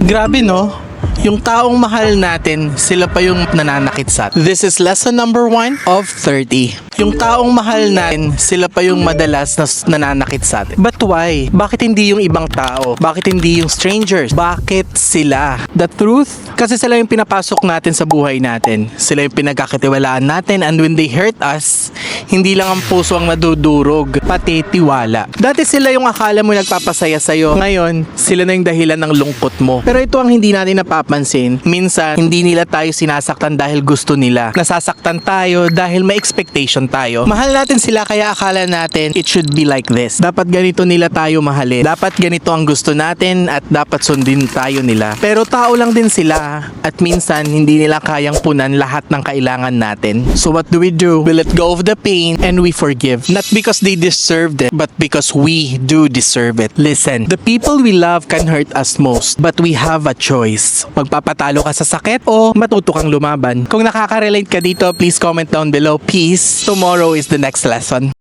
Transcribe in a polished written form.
Grabe no? Yung taong mahal natin, sila pa yung nananakit sa atin. This is lesson number 1 of 30. Yung taong mahal natin, sila pa yung madalas na nananakit sa atin. But why? Bakit hindi yung ibang tao? Bakit hindi yung strangers? Bakit sila? The truth? Kasi sila yung pinapasok natin sa buhay natin. Sila yung pinagkakatiwalaan natin, and when they hurt us, hindi lang ang puso ang nadudurog, pati tiwala. Dati sila yung akala mo nagpapasaya sa'yo. Ngayon, sila na yung dahilan ng lungkot mo. Pero ito ang hindi natin napapansin. Minsan, hindi nila tayo sinasaktan dahil gusto nila. Nasasaktan tayo dahil may expectation tayo. Mahal natin sila kaya akala natin it should be like this. Dapat ganito nila tayo mahalin. Dapat ganito ang gusto natin at dapat sundin tayo nila. Pero tao lang din sila at minsan hindi nila kayang punan lahat ng kailangan natin. So what do? We let go of the pain and we forgive. Not because they deserved it, but because we do deserve it. Listen, the people we love can hurt us most, but we have a choice. Magpapatalo ka sa sakit o matuto kang lumaban. Kung nakaka-relate ka dito, please comment down below. Peace. Tomorrow is the next lesson.